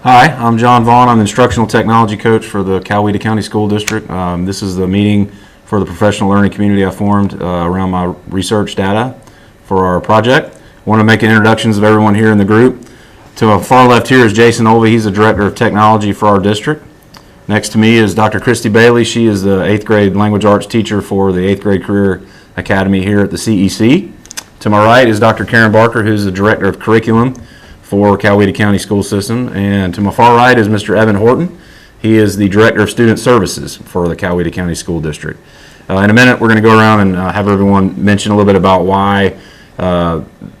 Hi, I'm John Vaughn. I'm the instructional technology coach for the Coweta County School District. This is the meeting for the professional learning community I formed around my research data for our project. I want to make introductions of everyone here in the group. To my far left here is Jason Olvey. He's the director of technology for our district. Next to me is Dr. Christy Bailey. She is the 8th grade language arts teacher for the 8th grade career academy here at the CEC. To my right is Dr. Karen Barker, who's the director of curriculum for Coweta County School System. And to my far right is Mr. Evan Horton. He is the Director of Student Services for the Coweta County School District. In a minute, we're going to go around and have everyone mention a little bit about why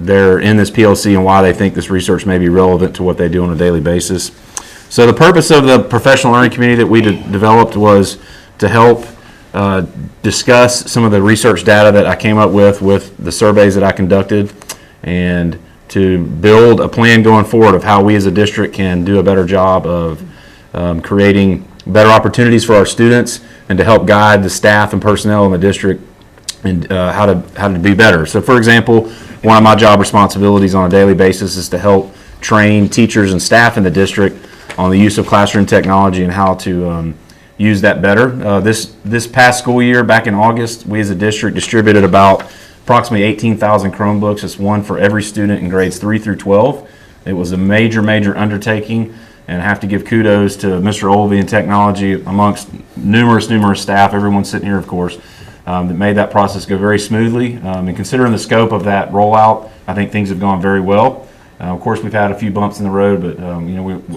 they're in this PLC and why they think this research may be relevant to what they do on a daily basis. So the purpose of the professional learning community that we developed was to help discuss some of the research data that I came up with the surveys that I conducted, and to build a plan going forward of how we as a district can do a better job of creating better opportunities for our students, and to help guide the staff and personnel in the district and how to be better. So for example, one of my job responsibilities on a daily basis is to help train teachers and staff in the district on the use of classroom technology and how to use that better. This past school year, back in August, we as a district distributed about approximately 18,000 Chromebooks. It's one for every student in grades 3 through 12. It was a major undertaking, and I have to give kudos to Mr. Olvey and technology amongst numerous staff, everyone sitting here of course, that made that process go very smoothly. And considering the scope of that rollout, I think things have gone very well. Of course, we've had a few bumps in the road, but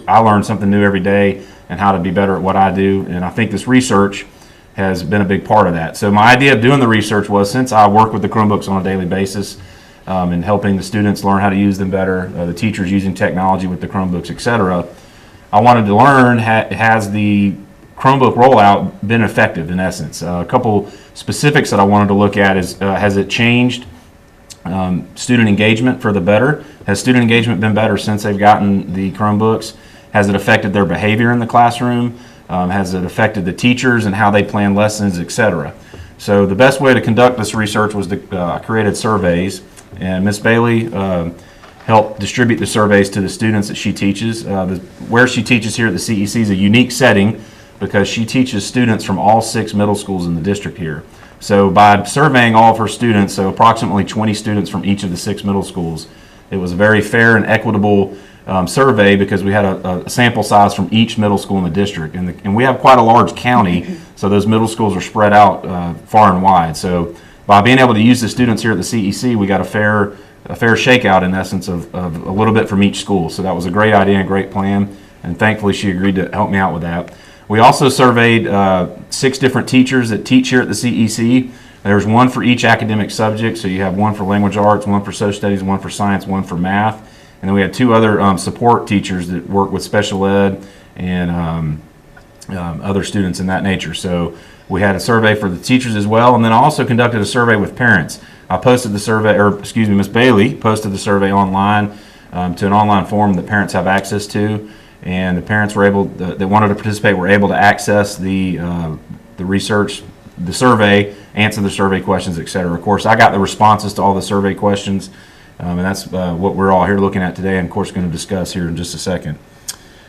I learn something new every day and how to be better at what I do, and I think this research has been a big part of that. So my idea of doing the research was, since I work with the Chromebooks on a daily basis and helping the students learn how to use them better, the teachers using technology with the Chromebooks, etc., I wanted to learn, has the Chromebook rollout been effective in essence? A couple specifics that I wanted to look at is, has it changed student engagement for the better? Has student engagement been better since they've gotten the Chromebooks? Has it affected their behavior in the classroom? Has it affected the teachers and how they plan lessons, etc.? So the best way to conduct this research was to created surveys, and Ms. Bailey helped distribute the surveys to the students that she teaches. Where she teaches here at the CEC is a unique setting because she teaches students from all 6 middle schools in the district here. So by surveying all of her students, so approximately 20 students from each of the 6 middle schools, it was a very fair and equitable survey because we had a sample size from each middle school in the district, and we have quite a large county, so those middle schools are spread out far and wide. So by being able to use the students here at the CEC, we got a fair shakeout in essence of a little bit from each school. So that was a great idea and great plan, and thankfully she agreed to help me out with that. We also surveyed 6 different teachers that teach here at the CEC. There's one for each academic subject, so you have one for language arts, one for social studies, one for science, one for math. And then we had 2 other support teachers that work with special ed and other students in that nature. So we had a survey for the teachers as well, and then I also conducted a survey with parents. I posted the survey, or excuse me, Ms. Bailey posted the survey online to an online forum that parents have access to, and the parents were able, that wanted to participate, were able to access the research, the survey, answer the survey questions, etc. Of course, I got the responses to all the survey questions. And that's what we're all here looking at today, and of course going to discuss here in just a second.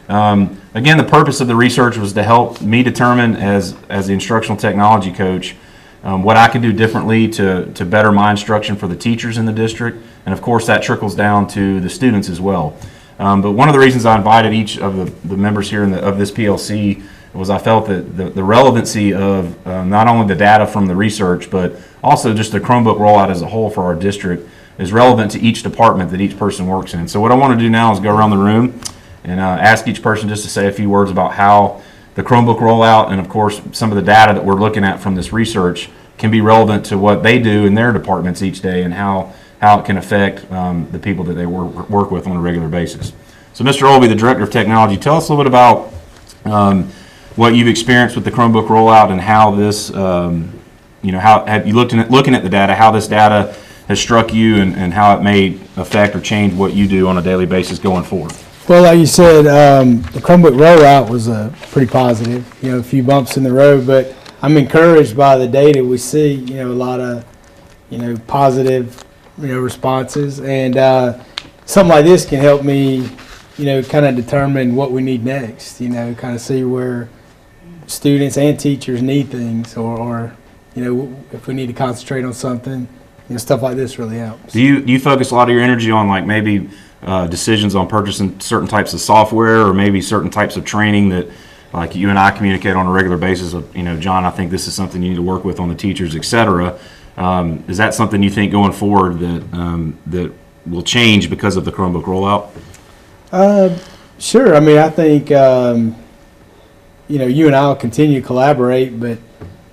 Again, the purpose of the research was to help me determine, as the instructional technology coach, what I could do differently to better my instruction for the teachers in the district, and of course that trickles down to the students as well. But one of the reasons I invited each of the members here of this PLC was I felt that the relevancy of not only the data from the research, but also just the Chromebook rollout as a whole for our district is relevant to each department that each person works in. So what I want to do now is go around the room and ask each person just to say a few words about how the Chromebook rollout, and of course some of the data that we're looking at from this research, can be relevant to what they do in their departments each day, and how it can affect the people that they work with on a regular basis. So Mr. Olvey, the Director of Technology, tell us a little bit about what you've experienced with the Chromebook rollout, and how this, how have you looking at the data, how this data has struck you, and how it may affect or change what you do on a daily basis going forward. Well, like you said, the Chromebook rollout was pretty positive. A few bumps in the road, but I'm encouraged by the data we see. A lot of positive responses, and something like this can help me kind of determine what we need next, kind of see where students and teachers need things, or if we need to concentrate on something, stuff like this really helps. Do you focus a lot of your energy on like maybe decisions on purchasing certain types of software, or maybe certain types of training that like you and I communicate on a regular basis of, John, I think this is something you need to work with on the teachers, etc. Is that something you think going forward that will change because of the Chromebook rollout? Sure. I mean, I think you and I will continue to collaborate, but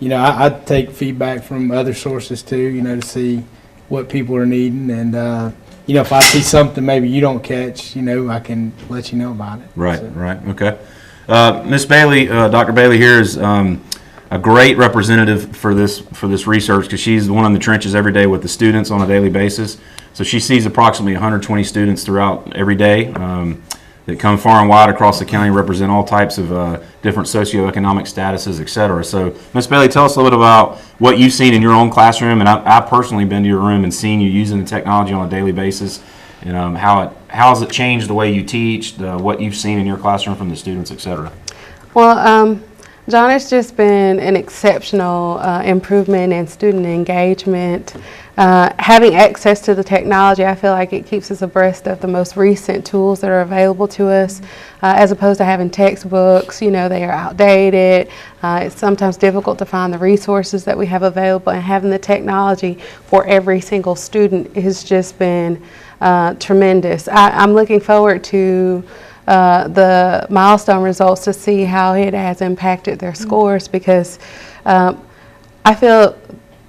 I take feedback from other sources too, to see what people are needing, and if I see something maybe you don't catch, I can let you know about it. Right. So. Right. Okay. Ms. Bailey, Dr. Bailey here is a great representative for this research, because she's the one in the trenches every day with the students on a daily basis. So she sees approximately 120 students throughout every day that come far and wide across the county, represent all types of different socioeconomic statuses, et cetera. So Ms. Bailey, tell us a little bit about what you've seen in your own classroom, and I've personally been to your room and seen you using the technology on a daily basis, and how has it changed the way you teach, what you've seen in your classroom from the students, et cetera. Well, John, it's just been an exceptional improvement in student engagement. Having access to the technology, I feel like it keeps us abreast of the most recent tools that are available to us, as opposed to having textbooks. They are outdated. It's sometimes difficult to find the resources that we have available, and having the technology for every single student has just been tremendous. I'm looking forward to the milestone results to see how it has impacted their scores, because I feel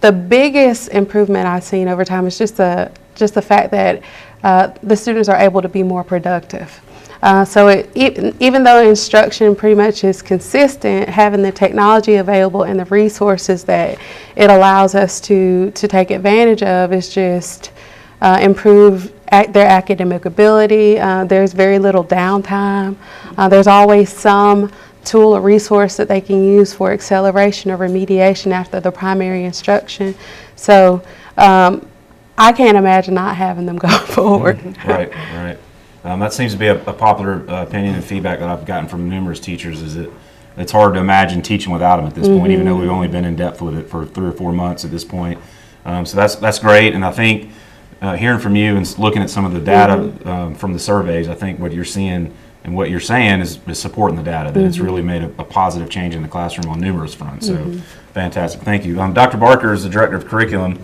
the biggest improvement I've seen over time is just the fact that the students are able to be more productive. Even though instruction pretty much is consistent, having the technology available and the resources that it allows us to take advantage of is just improve their academic ability. There's very little downtime. There's always some tool or resource that they can use for acceleration or remediation after the primary instruction. So I can't imagine not having them go forward. Right. That seems to be a popular opinion and feedback that I've gotten from numerous teachers, is that it's hard to imagine teaching without them at this point, even though we've only been in depth with it for 3 or 4 months at this point. So that's great, and I think hearing from you and looking at some of the data from the surveys, I think what you're seeing and what you're saying is supporting the data, that it's really made a positive change in the classroom on numerous fronts. So fantastic. Thank you. Dr. Barker is the Director of Curriculum,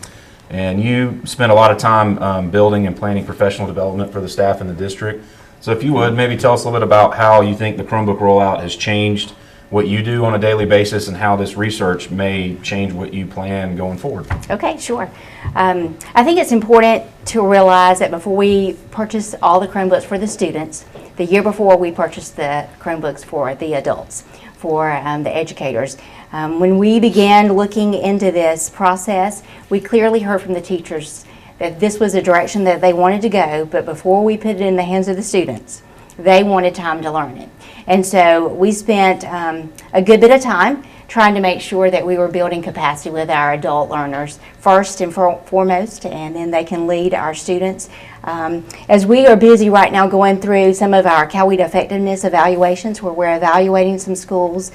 and you spent a lot of time building and planning professional development for the staff in the district. So if you would, maybe tell us a little bit about how you think the Chromebook rollout has changed what you do on a daily basis, and how this research may change what you plan going forward. Okay, sure. I think it's important to realize that before we purchase all the Chromebooks for the students, the year before we purchased the Chromebooks for the adults, for the educators. When we began looking into this process, we clearly heard from the teachers that this was a direction that they wanted to go, but before we put it in the hands of the students, they wanted time to learn it. And so we spent a good bit of time trying to make sure that we were building capacity with our adult learners first and foremost, and then they can lead our students. As we are busy right now going through some of our Coweta effectiveness evaluations, where we're evaluating some schools,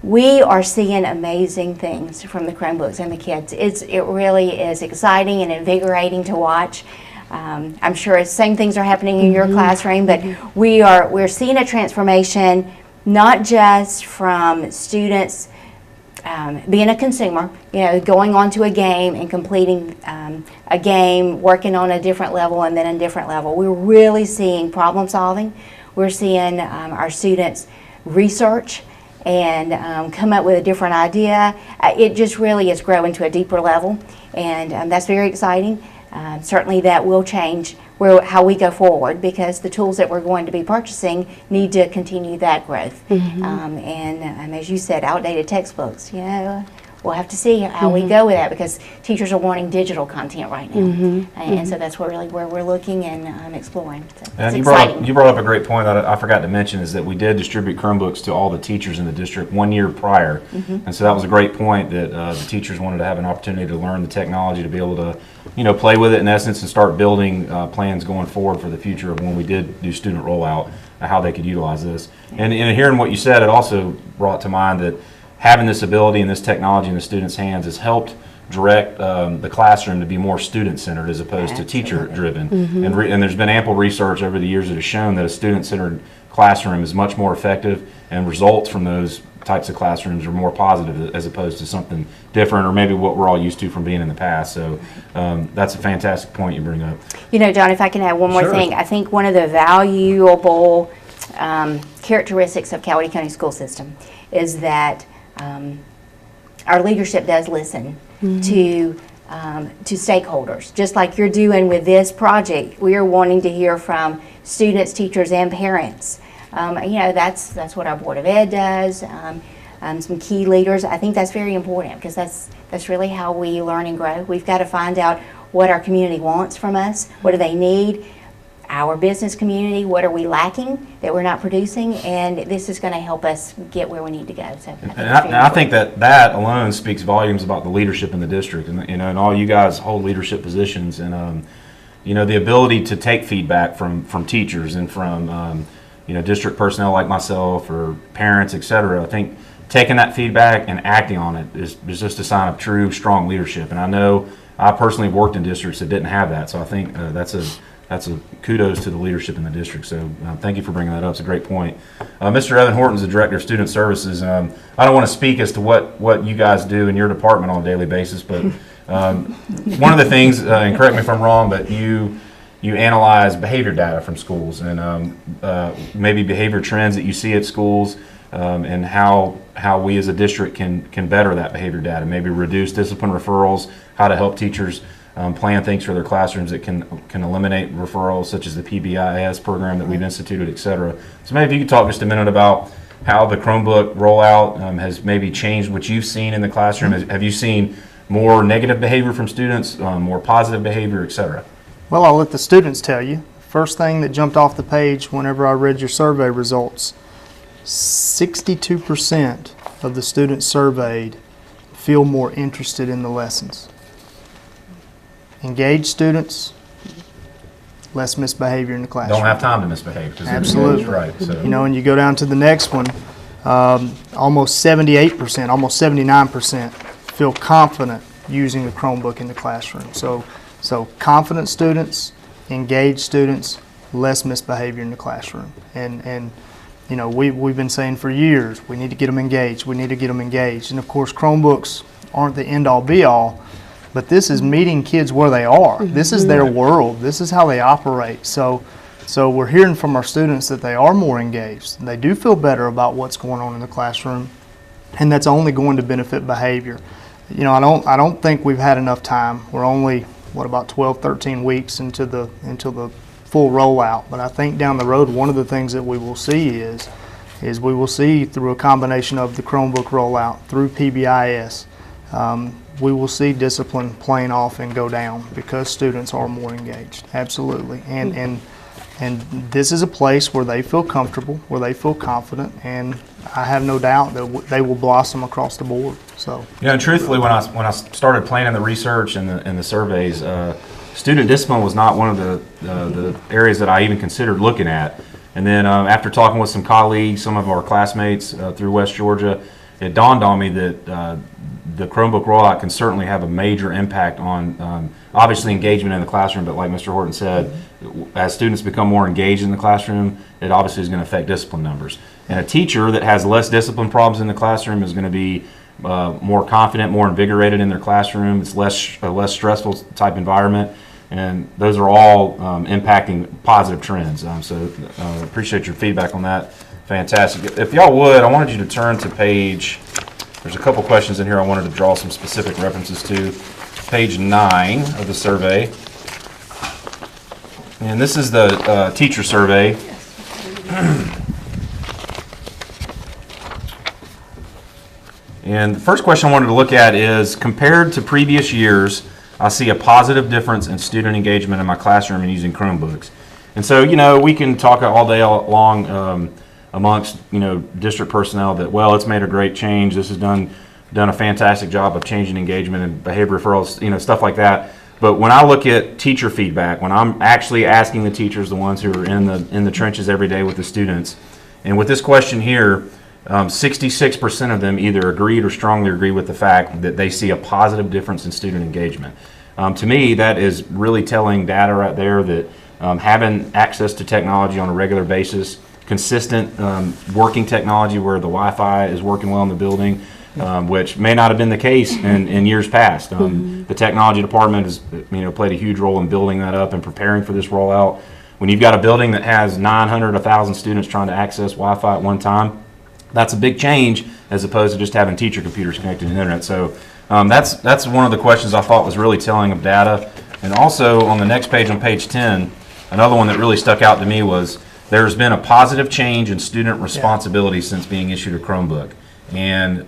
we are seeing amazing things from the Chromebooks and the kids. It really is exciting and invigorating to watch. I'm sure the same things are happening in your classroom, but we're seeing a transformation, not just from students being a consumer, going on to a game and completing a game, working on a different level and then a different level. We're really seeing problem solving. We're seeing our students research and come up with a different idea. It just really is growing to a deeper level, and that's very exciting. Certainly that will change how we go forward, because the tools that we're going to be purchasing need to continue that growth. And as you said, outdated textbooks, we'll have to see how we go with that, because teachers are wanting digital content right now. And so that's really where we're looking and exploring. So And it's you exciting. brought up a great point that I forgot to mention, is that we did distribute Chromebooks to all the teachers in the district 1 year prior. And so that was a great point, that the teachers wanted to have an opportunity to learn the technology, to be able to, you know, play with it in essence and start building plans going forward for the future of when we did do student rollout, how they could utilize this. And hearing what you said, it also brought to mind that having this ability and this technology in the students' hands has helped direct the classroom to be more student-centered as opposed to teacher-driven. And there's been ample research over the years that has shown that a student-centered classroom is much more effective, and results from those types of classrooms are more positive as opposed to something different, or maybe what we're all used to from being in the past. So that's a fantastic point you bring up. You know, John, if I can add one more Sure. thing, I think one of the valuable characteristics of Coweta County school system is that our leadership does listen to stakeholders. Just like you're doing with this project, we are wanting to hear from students, teachers, and parents. You know, that's what our Board of Ed does. Some key leaders. I think that's very important, because that's really how we learn and grow. We've got to find out what our community wants from us. What do they need? Our business community, what are we lacking that we're not producing? And this is going to help us get where we need to go. So I think that alone speaks volumes about the leadership in the district, and you know, and all you guys hold leadership positions, and you know, the ability to take feedback from teachers and from you know, district personnel like myself or parents, etc. I think taking that feedback and acting on it is just a sign of true, strong leadership. And I know I personally have worked in districts that didn't have that, so I think that's a kudos to the leadership in the district. So thank you for bringing that up. It's a great point. Mr. Evan Horton is the Director of Student Services. I don't want to speak as to what you guys do in your department on a daily basis, but one of the things, and correct me if I'm wrong, but you analyze behavior data from schools, and maybe behavior trends that you see at schools, and how we as a district can better that behavior data, maybe reduce discipline referrals, how to help teachers plan things for their classrooms that can eliminate referrals, such as the PBIS program that we've instituted, et cetera. So maybe if you could talk just a minute about how the Chromebook rollout has maybe changed what you've seen in the classroom. Have you seen more negative behavior from students, more positive behavior, et cetera? Well, I'll let the students tell you. First thing that jumped off the page whenever I read your survey results, 62% of the students surveyed feel more interested in the lessons. Engaged students, less misbehavior in the classroom. Don't have time to misbehave. Absolutely. Right. So. You know, and you go down to the next one, almost 78%, almost 79% feel confident using the Chromebook in the classroom. So confident students, engaged students, less misbehavior in the classroom. And you know, we've been saying for years, we need to get them engaged, we need to get them engaged. And of course, Chromebooks aren't the end-all be-all, but this is meeting kids where they are. This is their world. This is how they operate. So we're hearing from our students that they are more engaged. They do feel better about what's going on in the classroom, and that's only going to benefit behavior. You know, I don't think we've had enough time. We're only, about 12, 13 weeks into the full rollout. But I think down the road, one of the things that we will see is we will see, through a combination of the Chromebook rollout, through PBIS, we will see discipline playing off and go down because students are more engaged. Absolutely. And this is a place where they feel comfortable, where they feel confident, and I have no doubt that they will blossom across the board. So, you know, truthfully, when I started planning the research and the surveys, student discipline was not one of the areas that I even considered looking at. And then after talking with some colleagues, some of our classmates through West Georgia, it dawned on me that the Chromebook rollout can certainly have a major impact on obviously engagement in the classroom, but like Mr. Horton said, as students become more engaged in the classroom, it obviously is going to affect discipline numbers. And a teacher that has less discipline problems in the classroom is going to be more confident, more invigorated in their classroom. It's a less stressful type environment, and those are all impacting positive trends. So appreciate your feedback on that. Fantastic. If y'all would, I wanted you to turn to page, there's a couple questions in here I wanted to draw some specific references to. Page 9 of the survey. And this is the teacher survey. And the first question I wanted to look at is, compared to previous years, I see a positive difference in student engagement in my classroom and using Chromebooks. And so, we can talk all day long amongst, district personnel that, well, it's made a great change. This has done a fantastic job of changing engagement and behavior referrals, stuff like that. But when I look at teacher feedback, when I'm actually asking the teachers, the ones who are in the trenches every day with the students, and with this question here, 66% of them either agreed or strongly agree with the fact that they see a positive difference in student engagement. To me, that is really telling data right there that having access to technology on a regular basis, consistent working technology where the Wi-Fi is working well in the building, which may not have been the case in years past. The technology department has played a huge role in building that up and preparing for this rollout. When you've got a building that has 900, 1,000 students trying to access Wi-Fi at one time, that's a big change as opposed to just having teacher computers connected to the internet. So that's one of the questions I thought was really telling of data. And also on the next page, on page 10, another one that really stuck out to me was there's been a positive change in student responsibility since being issued a Chromebook. And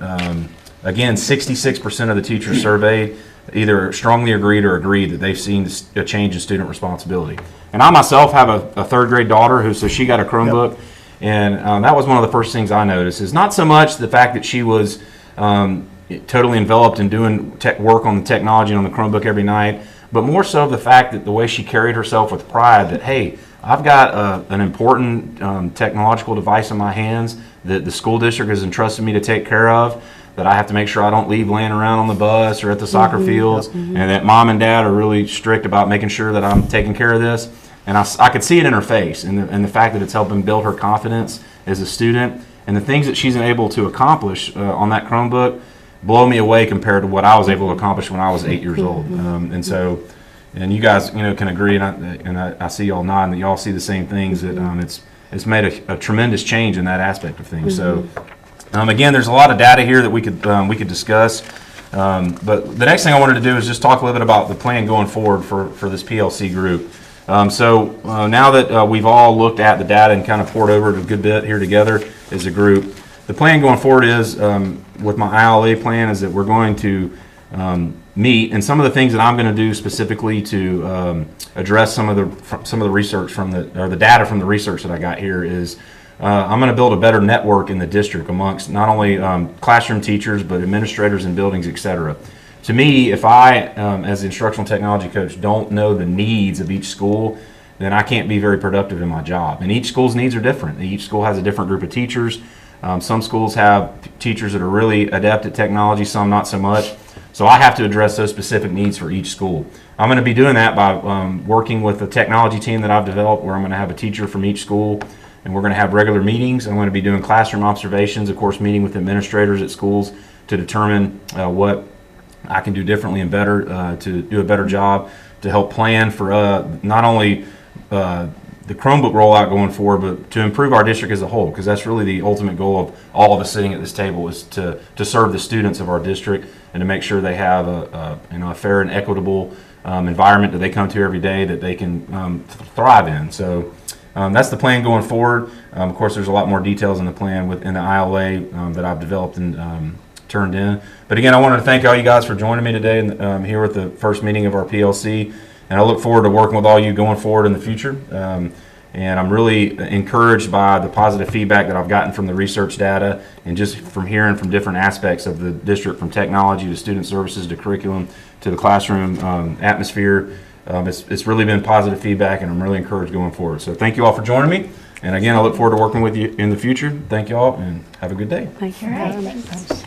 again, 66% of the teachers surveyed either strongly agreed or agreed that they've seen a change in student responsibility. And I myself have a third grade daughter so she got a Chromebook. Yep. And that was one of the first things I noticed, is not so much the fact that she was totally enveloped in doing work on the technology on the Chromebook every night, but more so the fact that the way she carried herself with pride that, hey, I've got an important technological device in my hands that the school district has entrusted me to take care of, that I have to make sure I don't leave laying around on the bus or at the soccer fields, and that mom and dad are really strict about making sure that I'm taking care of this. And I could see it in her face, and the fact that it's helping build her confidence as a student, and the things that she's able to accomplish on that Chromebook blow me away compared to what I was able to accomplish when I was 8 years old. And so, and you guys, can agree, and I see y'all nodding that y'all see the same things, that it's made a tremendous change in that aspect of things. So, again, there's a lot of data here that we could discuss. But the next thing I wanted to do is just talk a little bit about the plan going forward for this PLC group. So now that we've all looked at the data and kind of poured over it a good bit here together as a group, the plan going forward is, with my ILA plan, is that we're going to meet, and some of the things that I'm going to do specifically to address some of the research or the data from the research that I got here is I'm going to build a better network in the district amongst not only classroom teachers but administrators in buildings, etc. To me, if I, as the instructional technology coach, don't know the needs of each school, then I can't be very productive in my job. And each school's needs are different. Each school has a different group of teachers. Some schools have teachers that are really adept at technology, some not so much. So I have to address those specific needs for each school. I'm going to be doing that by working with a technology team that I've developed, where I'm going to have a teacher from each school, and we're going to have regular meetings. I'm going to be doing classroom observations, of course, meeting with administrators at schools to determine what I can do differently and better to do a better job to help plan for not only the Chromebook rollout going forward, but to improve our district as a whole, because that's really the ultimate goal of all of us sitting at this table, is to serve the students of our district and to make sure they have a fair and equitable environment that they come to every day that they can thrive in. So that's the plan going forward. Of course, there's a lot more details in the plan in the ILA that I've developed and turned in. But again, I wanted to thank all you guys for joining me today here at the first meeting of our PLC. And I look forward to working with all you going forward in the future. And I'm really encouraged by the positive feedback that I've gotten from the research data, and just from hearing from different aspects of the district, from technology to student services to curriculum to the classroom atmosphere. It's really been positive feedback, and I'm really encouraged going forward. So thank you all for joining me. And again, I look forward to working with you in the future. Thank you all, and have a good day. Thank you. All right, thanks.